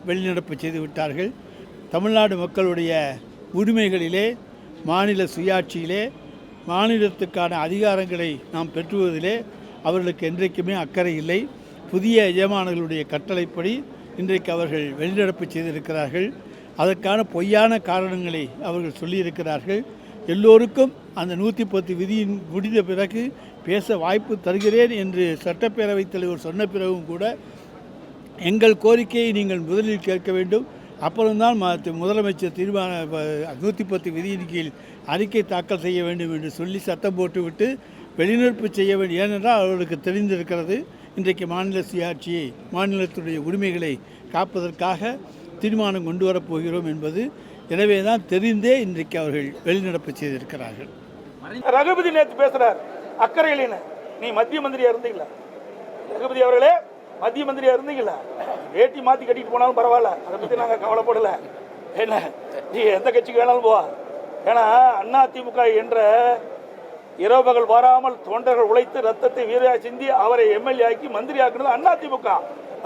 வெளிநடப்பு செய்து விட்டார்கள். தமிழ்நாடு மக்களுடைய உரிமைகளிலே, மாநில சுயாட்சியிலே, மாநிலத்துக்கான அதிகாரங்களை நாம் பெற்றுவதிலே அவர்களுக்கு என்றைக்குமே அக்கறை இல்லை. புதிய எஜமானர்களுடைய கட்டளைப்படி இன்றைக்கு அவர்கள் வெளிநடப்பு செய்திருக்கிறார்கள். அதற்கான பொய்யான காரணங்களை அவர்கள் சொல்லியிருக்கிறார்கள். எல்லோருக்கும் அந்த 110 விதியின் முடிந்த பிறகு பேச வாய்ப்பு தருகிறேன் என்று சட்டப்பேரவைத் தலைவர் சொன்ன பிறகும் கூட எங்கள் கோரிக்கையை நீங்கள் முதலில் கேட்க வேண்டும், அப்புறம்தான் முதலமைச்சர் தீர்மான 110 விதியின் கீழ் அறிக்கை தாக்கல் செய்ய வேண்டும் என்று சொல்லி சட்டம் போட்டுவிட்டு வெளிநடப்பு செய்ய வேண்டும். ஏனென்றால் அவர்களுக்கு தெரிந்திருக்கிறது இன்றைக்கு மாநில சுயாட்சியை, மாநிலத்துடைய உரிமைகளை காப்பதற்காக தீர்மானம் கொண்டு வரப்போகிறோம் என்பது. எனவே தான் தெரிந்தே இன்றைக்கு அவர்கள் வெளிநடப்பு செய்திருக்கிறார்கள். ரகுபதி நேற்று பேசுறார் அக்கறையிலேன்னு. நீ மத்திய மந்திரியா இருந்தீங்களா? ரகுபதி அவர்களே மத்திய மந்திரியா இருந்தீங்களா? வேட்டி மாற்றி கட்டிட்டு போனாலும் பரவாயில்ல, அதை பற்றி நாங்கள் கவலைப்படலை. என்ன நீ எந்த கட்சிக்கு வேணாலும் போவா. ஏன்னா அதிமுக என்ற இரவு பகல் வராமல் தொண்டர்கள் உழைத்து ரத்தத்தை வீரையா சிந்தி அவரை எம்எல்ஏ ஆக்கி மந்திரி ஆக்கினது அதிமுக.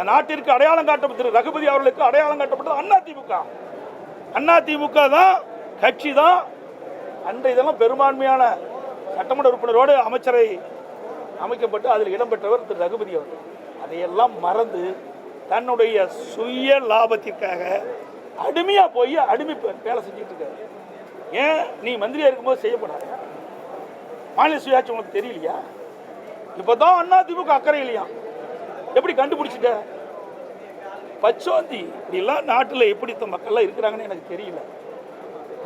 நாட்டிற்கு அடையாளம் காட்டப்பட்டது, ரகுபதி அவர்களுக்கு அடையாளம் காட்டப்பட்டது அதிமுக. அதிமுக தான் கட்சி தான். அன்றைய இதெல்லாம் பெரும்பான்மையான சட்டமன்ற உறுப்பினரோடு அமைச்சரை அமைக்கப்பட்டு அதில் இடம்பெற்றவர் திரு ரகுபதி அவர்கள். அதையெல்லாம் மறந்து தன்னுடைய சுய லாபத்திற்காக அடிமையா போய் அடிமை வேலை செஞ்சுட்டு இருக்காரு. ஏன் நீ மந்திரியா இருக்கும்போது செய்யப்படாது? மாநில சுயாட்சி உங்களுக்கு தெரியலையா? இப்பதான் அதிமுக அக்கறை இல்லையா? எப்படி கண்டுபிடிச்சிட்ட? பச்சோந்தி இப்படிலாம் நாட்டில் எப்படி மக்கள்லாம் இருக்கிறாங்கன்னு எனக்கு தெரியல.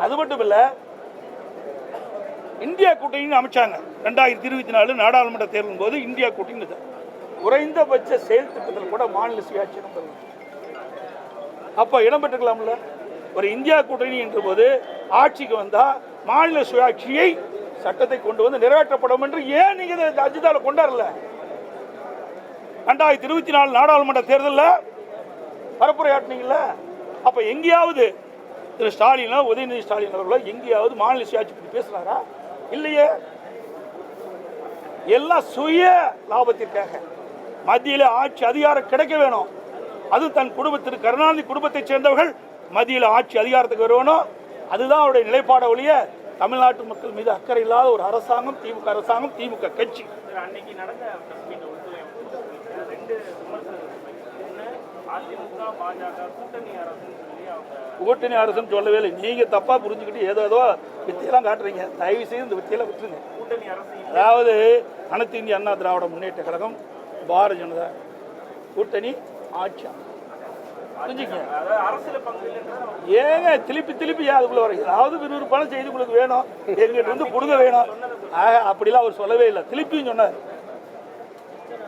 அது மட்டும் இல்லை, இந்தியா கூட்டணின்னு அமைச்சாங்க 2024 நாடாளுமன்ற தேர்தலின் போது. இந்தியா கூட்டணி குறைந்தபட்ச செயல் திட்டத்தில் கூட மாநில சுயாட்சி அப்போ இடம்பெற்றுக்கலாம்ல. ஒரு இந்தியா கூட்டணி என்ற போது ஆட்சிக்கு வந்தா மாநில சுயாட்சியை சட்டத்தை கொண்டு வந்து நிறைவேற்றப்படும் என்று ஏன் நீங்க அஜிதால கொண்டாடல? 2024 நாடாளுமன்ற தேர்தலில் பரப்புரையாட்டினீங்கள. அப்ப எங்கேயாவது திரு ஸ்டாலினோ உதயநிதி ஸ்டாலின் அவர்களோ எங்கேயாவது மாநில சுயாட்சி பற்றி பேசுறாரா? இல்லையே. எல்லாம் சுய லாபத்திற்காக மத்தியில் ஆட்சி அதிகாரம் கிடைக்க வேணும். அது தன் குடும்பத்திற்கு, கருணாநிதி குடும்பத்தை சேர்ந்தவர்கள் மத்தியில் ஆட்சி அதிகாரத்துக்கு வரணும். அதுதான் அவருடைய நிலைப்பாடு ஒழிய தமிழ்நாட்டு மக்கள் மீது அக்கறை இல்லாத ஒரு அரசாங்கம் திமுக அரசாங்கம், திமுக கட்சி. கூட்டணி அரசுன்னு சொல்லவே இல்லை. நீங்க தப்பா புரிஞ்சுக்கிட்டு ஏதோ வித்தியெல்லாம் காட்டுறீங்க. தயவு செய்து இந்த வித்தியெல்லாம் விட்டுருங்க. கூட்டணி அரசு அதாவது அனைத்து இந்திய அண்ணா திராவிட முன்னேற்ற கழகம், பாரதிய ஜனதா கூட்டணி ஆட்சி. ஏங்க திருப்பி அதுக்குள்ள வர ஏதாவது விறுவிறுப்பான செய்தி உங்களுக்கு வேணும், எங்கிட்ட இருந்து புடுங்க வேணும். அப்படிலாம் அவர் சொல்லவே இல்லை. திருப்பியும் சொன்னார்,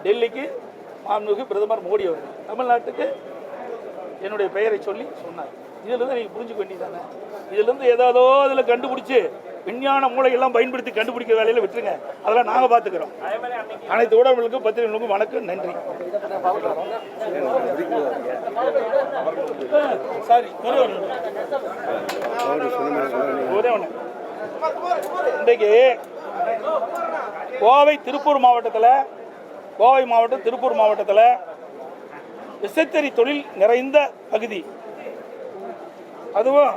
டெல்லிக்கு மாண்புமிகு பிரதமர் மோடி அவர்கள் தமிழ்நாட்டுக்கு என்னுடைய பெயரை சொல்லி சொன்னார். இதுல இருந்து நீங்க புரிஞ்சுக்க வேண்டியதானே. இதுல இருந்து ஏதாவது இதுல கண்டுபிடிச்சு விஞ்ஞான மூளையெல்லாம் பயன்படுத்தி கண்டுபிடிக்கிற வேலையில விட்டுருங்க. அதெல்லாம் நாங்க பாத்துக்கிறோம். அனைத்து ஊடகங்களுக்கும் பத்திரிகைகளுக்கும் வணக்கம், நன்றி. சாரி, இன்றைக்கு கோவை மாவட்டம் திருப்பூர் மாவட்டத்தில் விசைத்தறி தொழில் நிறைந்த பகுதி. அதுவும்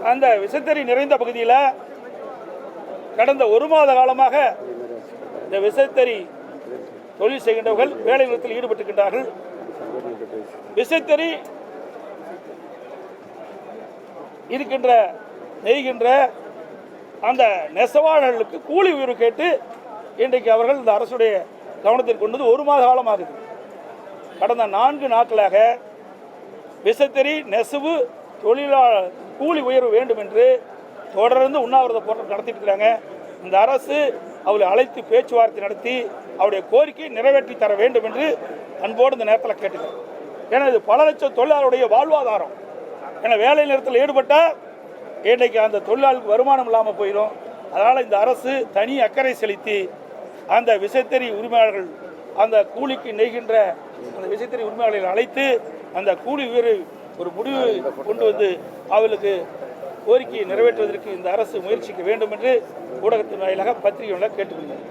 அந்த விசைத்தறி நிறைந்த பகுதியில் கடந்த 1 மாத காலமாக இந்த விசைத்தறி தொழில் செய்கின்றவர்கள் வேலை நிறுத்தத்தில் ஈடுபட்டுகின்றார்கள். விசைத்தறி நெய்கின்ற அந்த நெசவாளர்களுக்கு கூலி உயர்வு கேட்டு இன்றைக்கு அவர்கள் இந்த அரசுடைய கவனத்தில் கொண்டது 1 மாத காலமாகுது. கடந்த 4 நாட்களாக விசைத்தறி நெசவு தொழிலாளர் கூலி உயர்வு வேண்டும் என்று தொடர்ந்து உண்ணாவிரத போராட்டம் நடத்திட்டு இருக்கிறாங்க. இந்த அரசு அவளை அழைத்து பேச்சுவார்த்தை நடத்தி அவருடைய கோரிக்கையை நிறைவேற்றி தர வேண்டும் என்று அன்போடு இந்த நேரத்தில் கேட்டுக்கிறேன். ஏன்னா இது பல லட்சம் தொழிலாளருடைய வாழ்வாதாரம். ஏன்னா வேலை நிறுத்தத்தில் ஈடுபட்டால் இன்றைக்கு அந்த தொழிலாளருக்கு வருமானம் இல்லாமல் போயிடும். அதனால் இந்த அரசு தனி அக்கறை செலுத்தி அந்த விசைத்தறி உரிமையாளர்கள், அந்த கூலிக்கு நெய்கின்ற அந்த விசைத்தறி உரிமையாளர்களை அழைத்து அந்த கூலி உயர்வு ஒரு முடிவு கொண்டு வந்து அவர்களுக்கு கோரிக்கையை நிறைவேற்றுவதற்கு இந்த அரசு முயற்சிக்க வேண்டும் என்று ஊடகத்தின் வாயிலாக பத்திரிகை கேட்டுக்கொள்கிறேன்.